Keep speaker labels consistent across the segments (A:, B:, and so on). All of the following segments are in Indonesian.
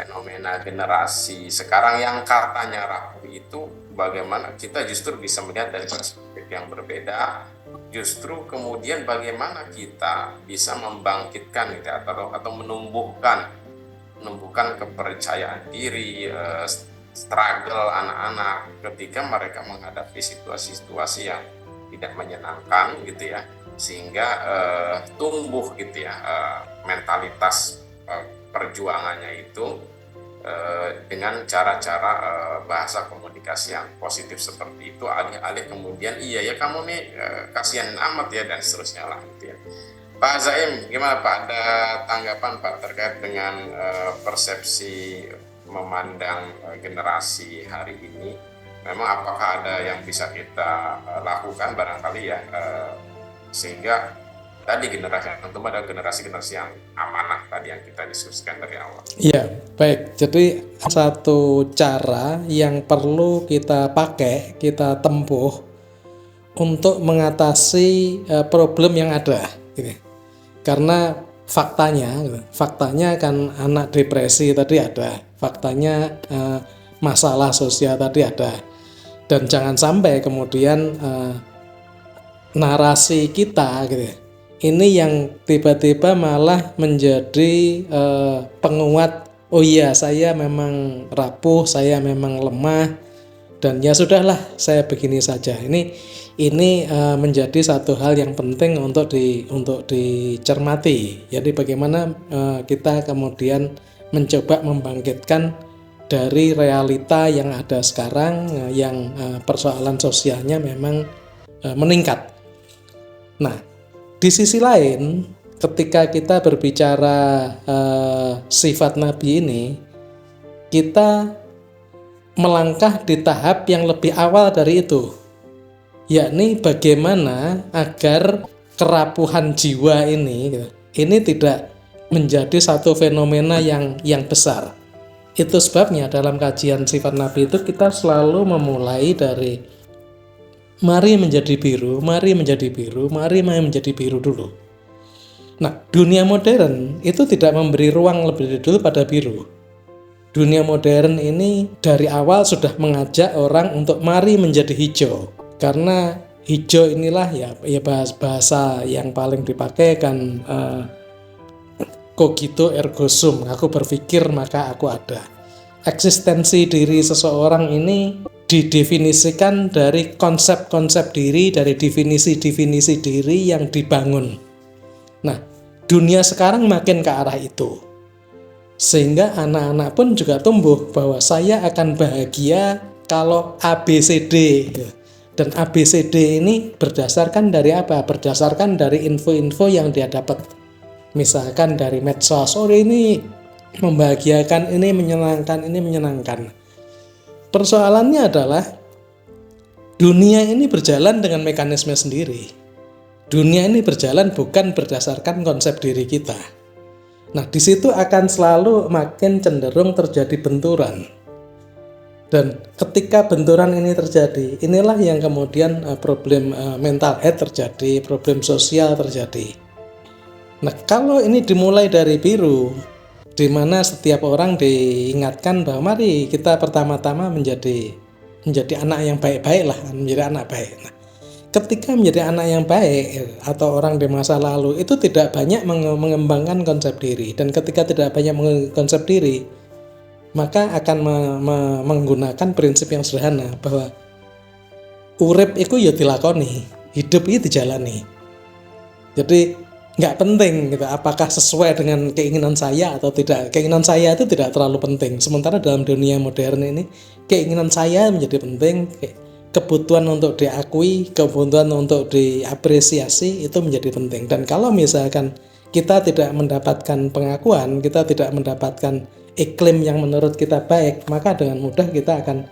A: fenomena generasi sekarang yang katanya rapuh itu, bagaimana kita justru bisa melihat dari perspektif yang berbeda, justru kemudian bagaimana kita bisa membangkitkan gitu, atau menumbuhkan kepercayaan diri, struggle anak-anak ketika mereka menghadapi situasi-situasi yang tidak menyenangkan gitu ya, sehingga tumbuh gitu ya mentalitas perjuangannya itu dengan cara-cara bahasa komunikasi yang positif seperti itu, alih-alih kemudian iya ya kamu nih kasihan amat ya dan seterusnya lah gitu ya. Pak Zaim, gimana Pak? Ada tanggapan Pak terkait dengan persepsi memandang generasi hari ini? Memang apakah ada yang bisa kita lakukan barangkali ya, sehingga tadi generasi yang tentu adalah generasi-generasi yang amanah tadi yang kita diskusikan dari awal.
B: Iya, baik. Jadi satu cara yang perlu kita pakai, kita tempuh untuk mengatasi problem yang ada, gitu. Karena faktanya kan anak depresi tadi ada, faktanya masalah sosial tadi ada, dan jangan sampai kemudian narasi kita gitu, ini yang tiba-tiba malah menjadi penguat, oh iya saya memang rapuh, saya memang lemah, dan ya sudahlah saya begini saja. Ini menjadi satu hal yang penting untuk dicermati. Jadi bagaimana kita kemudian mencoba membangkitkan dari realita yang ada sekarang, yang persoalan sosialnya memang meningkat. Nah, di sisi lain, ketika kita berbicara sifat Nabi ini, kita melangkah di tahap yang lebih awal dari itu, yakni bagaimana agar kerapuhan jiwa ini tidak menjadi satu fenomena yang besar. Itu sebabnya dalam kajian sifat Nabi itu kita selalu memulai dari mari menjadi biru, mari menjadi biru, mari menjadi biru dulu. Nah, dunia modern itu tidak memberi ruang lebih dulu pada biru. Dunia modern ini dari awal sudah mengajak orang untuk mari menjadi hijau. Karena hijau inilah ya bahasa yang paling dipakai kan, cogito ergo sum, aku berpikir maka aku ada. Eksistensi diri seseorang ini didefinisikan dari konsep-konsep diri, dari definisi-definisi diri yang dibangun. Nah, dunia sekarang makin ke arah itu. Sehingga anak-anak pun juga tumbuh bahwa saya akan bahagia kalau ABCD. Dan ABCD ini berdasarkan dari apa? Berdasarkan dari info-info yang dia dapat. Misalkan dari medsos, oh ini membahagiakan, ini menyenangkan. Persoalannya adalah dunia ini berjalan dengan mekanisme sendiri. Dunia ini berjalan bukan berdasarkan konsep diri kita. Nah, di situ akan selalu makin cenderung terjadi benturan. Dan ketika benturan ini terjadi, inilah yang kemudian problem mental health terjadi, problem sosial terjadi. Nah, kalau ini dimulai dari biru, di mana setiap orang diingatkan bahwa mari kita pertama-tama menjadi anak yang baik-baik lah, menjadi anak baik. Nah, ketika menjadi anak yang baik atau orang di masa lalu itu tidak banyak mengembangkan konsep diri, dan ketika tidak banyak mengembangkan konsep diri, maka akan menggunakan prinsip yang sederhana bahwa urip itu ya dilakoni, hidup itu dijalani. Jadi nggak penting gitu, apakah sesuai dengan keinginan saya atau tidak. Keinginan saya itu tidak terlalu penting. Sementara dalam dunia modern ini keinginan saya menjadi penting. Kebutuhan untuk diakui, kebutuhan untuk diapresiasi itu menjadi penting. Dan kalau misalkan kita tidak mendapatkan pengakuan, kita tidak mendapatkan iklim yang menurut kita baik, maka dengan mudah kita akan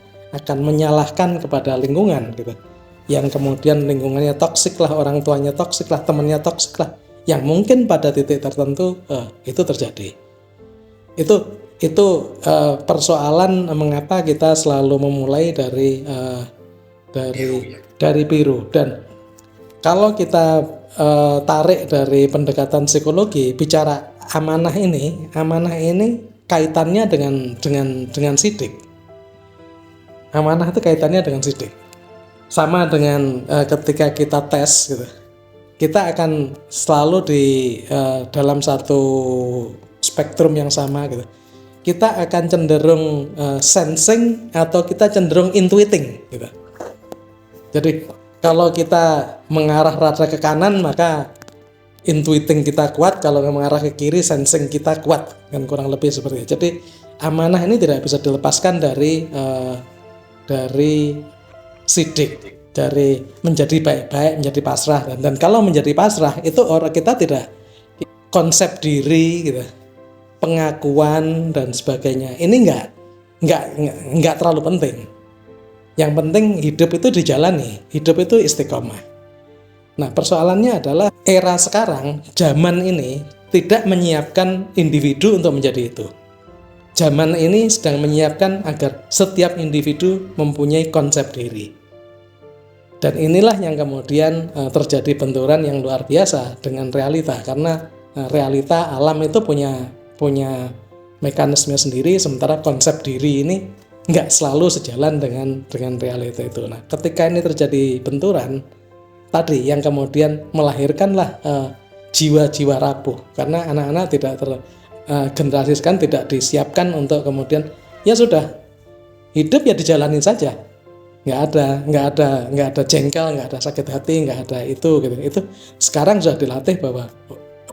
B: menyalahkan kepada lingkungan gitu. Yang kemudian lingkungannya toksik lah, orang tuanya toksik lah, temannya toksik lah, yang mungkin pada titik tertentu itu terjadi. Itu persoalan mengapa kita selalu memulai dari biru. Dan kalau kita tarik dari pendekatan psikologi, bicara amanah ini kaitannya dengan sidik. Amanah itu kaitannya dengan sidik. Sama dengan ketika kita tes gitu. Kita akan selalu di dalam satu spektrum yang sama gitu. Kita akan cenderung sensing atau kita cenderung intuiting gitu. Jadi kalau kita mengarah rada ke kanan maka intuiting kita kuat, kalau mengarah ke kiri sensing kita kuat, kan kurang lebih seperti itu. Jadi amanah ini tidak bisa dilepaskan dari sidik, dari menjadi baik-baik, menjadi pasrah, dan kalau menjadi pasrah itu orang kita tidak konsep diri gitu, pengakuan dan sebagainya ini nggak terlalu penting. Yang penting hidup itu dijalani, hidup itu istiqomah. Nah persoalannya adalah era sekarang, zaman ini tidak menyiapkan individu untuk menjadi itu. Zaman ini sedang menyiapkan agar setiap individu mempunyai konsep diri. Dan inilah yang kemudian terjadi benturan yang luar biasa dengan realita, karena realita alam itu punya mekanisme sendiri, sementara konsep diri ini nggak selalu sejalan dengan realita itu. Nah, ketika ini terjadi benturan tadi yang kemudian melahirkanlah jiwa-jiwa rapuh, karena anak-anak tidak generasi sekarang tidak disiapkan untuk kemudian ya sudah hidup ya dijalanin saja, nggak ada jengkel, nggak ada sakit hati, nggak ada itu gitu. Itu sekarang sudah dilatih bahwa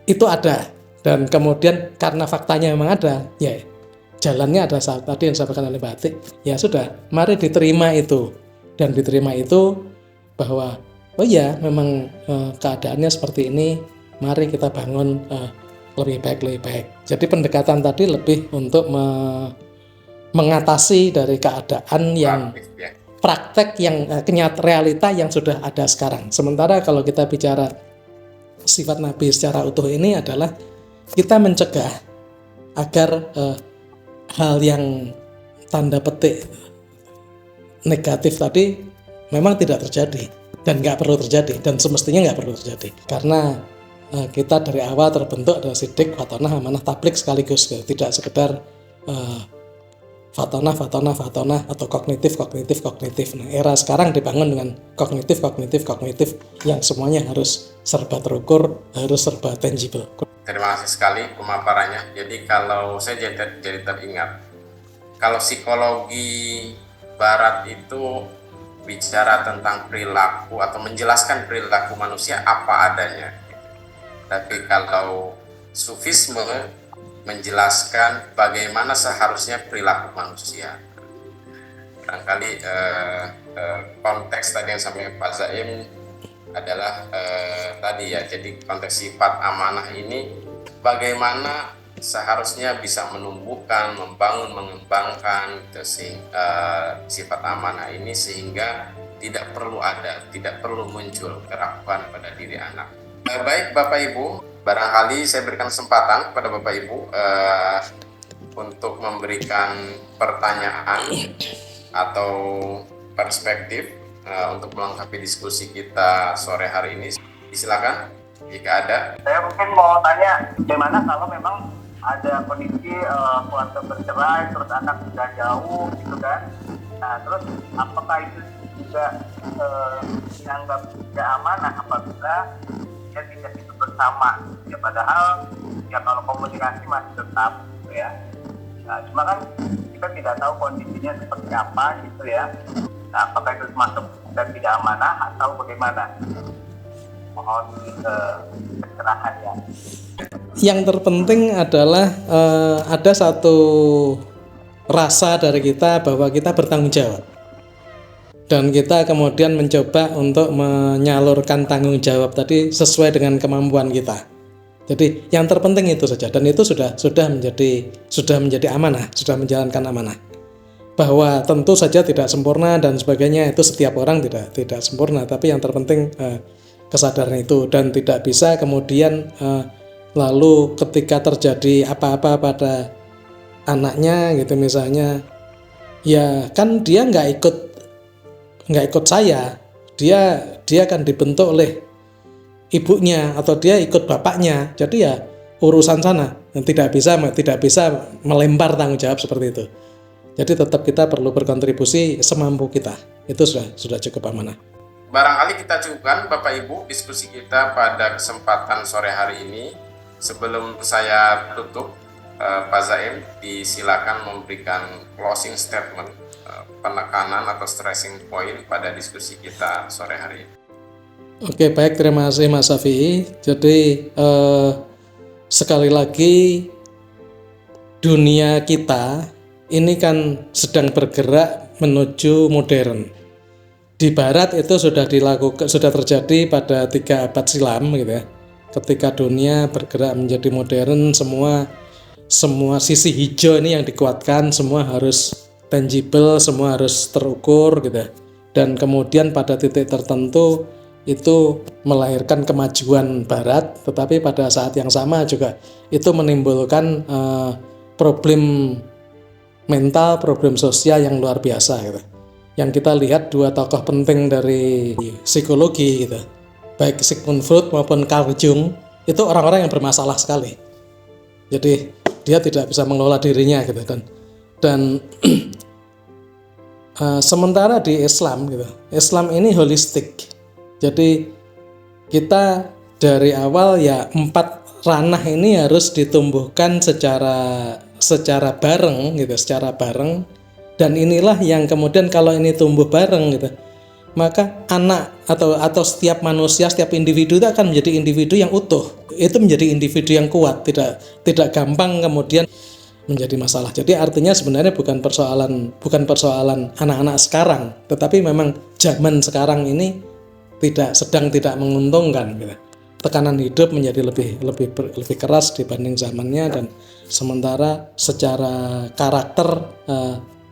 B: itu ada, dan kemudian karena faktanya memang ada, ya jalannya ada saat tadi yang disampaikan oleh Batik, ya sudah, mari diterima itu, dan diterima itu bahwa oh ya memang keadaannya seperti ini, mari kita bangun lebih baik. Jadi pendekatan tadi lebih untuk mengatasi dari keadaan yang praktek, yang realita yang sudah ada sekarang. Sementara kalau kita bicara sifat Nabi secara utuh ini adalah kita mencegah agar hal yang tanda petik negatif tadi memang tidak terjadi dan nggak perlu terjadi, dan semestinya nggak perlu terjadi, karena kita dari awal terbentuk adalah sidik, fatonah, amanah, tablik sekaligus, tidak sekedar fatonah atau kognitif. Nah, era sekarang dibangun dengan kognitif yang semuanya harus serba terukur, harus serba tangible.
A: Terima kasih sekali pemaparannya. Jadi kalau saya jadi teringat, kalau psikologi Barat itu bicara tentang perilaku atau menjelaskan perilaku manusia apa adanya. Tapi kalau Sufisme menjelaskan bagaimana seharusnya perilaku manusia. Barangkali konteks tadi yang sampai Pak Zaim adalah tadi ya, jadi konteks sifat amanah ini bagaimana seharusnya bisa menumbuhkan, membangun, mengembangkan sifat amanah ini sehingga tidak perlu muncul kerapuhan pada diri anak. Baik Bapak Ibu, barangkali saya berikan kesempatan kepada Bapak Ibu untuk memberikan pertanyaan atau perspektif untuk melengkapi diskusi kita sore hari ini. Silakan jika ada.
C: Saya mungkin mau tanya, bagaimana kalau memang ada kondisi keluarga bercerai, terus anak sudah jauh gitu kan? Nah, terus apakah itu juga dianggap tidak amanah apabila dia tidak hidup bersama? Ya padahal ya kalau komunikasi masih tetap gitu ya. Nah, cuma kan kita tidak tahu kondisinya seperti apa gitu ya. Nah, apakah itu masuk dan tidak amanah atau bagaimana? Mohon pencerahan ya.
B: Yang terpenting adalah ada satu rasa dari kita bahwa kita bertanggung jawab, dan kita kemudian mencoba untuk menyalurkan tanggung jawab tadi sesuai dengan kemampuan kita. Jadi yang terpenting itu saja, dan itu sudah menjadi amanah, sudah menjalankan amanah. Bahwa tentu saja tidak sempurna dan sebagainya, itu setiap orang tidak sempurna, tapi yang terpenting kesadaran itu, dan tidak bisa kemudian lalu ketika terjadi apa-apa pada anaknya gitu misalnya, ya kan dia nggak ikut saya, dia akan dibentuk oleh ibunya atau dia ikut bapaknya, jadi ya urusan sana, dan tidak bisa melempar tanggung jawab seperti itu. Jadi tetap kita perlu berkontribusi semampu kita. Itu sudah cukup amanah.
A: Barangkali kita cukupkan Bapak Ibu diskusi kita pada kesempatan sore hari ini. Sebelum saya tutup, Pak Zaim disilakan memberikan closing statement, penekanan atau stressing point pada diskusi kita sore hari ini.
B: Oke, baik, terima kasih Mas Syafi'i. Jadi sekali lagi dunia kita ini kan sedang bergerak menuju modern. Di Barat itu sudah terjadi pada 3 abad silam gitu ya. Ketika dunia bergerak menjadi modern, semua sisi hijau ini yang dikuatkan, semua harus tangible, semua harus terukur gitu ya. Dan kemudian pada titik tertentu itu melahirkan kemajuan Barat, tetapi pada saat yang sama juga itu menimbulkan problem mental, problem sosial yang luar biasa gitu. Yang kita lihat 2 tokoh penting dari psikologi gitu, baik Sigmund Freud maupun Carl Jung, itu orang-orang yang bermasalah sekali. Jadi dia tidak bisa mengelola dirinya gitu dan sementara di Islam gitu, Islam ini holistik. Jadi kita dari awal ya 4 ranah ini harus ditumbuhkan secara bareng gitu, secara bareng, dan inilah yang kemudian kalau ini tumbuh bareng gitu, maka anak atau setiap manusia, setiap individu itu akan menjadi individu yang utuh. Itu menjadi individu yang kuat, tidak gampang kemudian menjadi masalah. Jadi artinya sebenarnya bukan persoalan anak-anak sekarang, tetapi memang zaman sekarang ini sedang tidak menguntungkan gitu. Tekanan hidup menjadi lebih keras dibanding zamannya, dan sementara secara karakter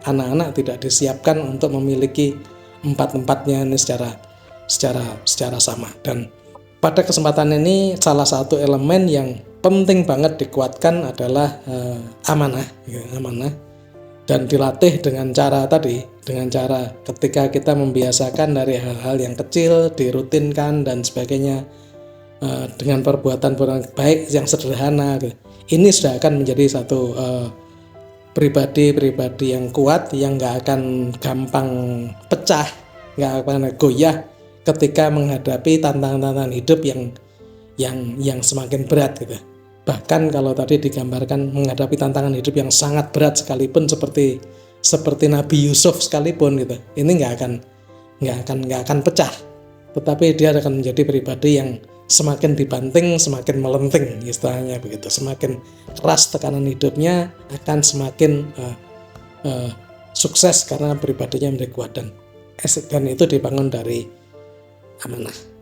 B: anak-anak tidak disiapkan untuk memiliki 4-4-nya ini secara sama. Dan pada kesempatan ini salah satu elemen yang penting banget dikuatkan adalah amanah, dan dilatih dengan cara ketika kita membiasakan dari hal-hal yang kecil, dirutinkan dan sebagainya, dengan perbuatan baik yang sederhana, ini sudah akan menjadi satu pribadi yang kuat, yang nggak akan gampang pecah, nggak akan goyah ketika menghadapi tantangan hidup yang semakin berat gitu. Bahkan kalau tadi digambarkan menghadapi tantangan hidup yang sangat berat sekalipun, seperti Nabi Yusuf sekalipun gitu, ini nggak akan pecah, tetapi dia akan menjadi pribadi yang semakin dibanting semakin melenting, istilahnya begitu. Semakin keras tekanan hidupnya, akan semakin sukses karena pribadinya menjadi kuat, dan itu dibangun dari amanah.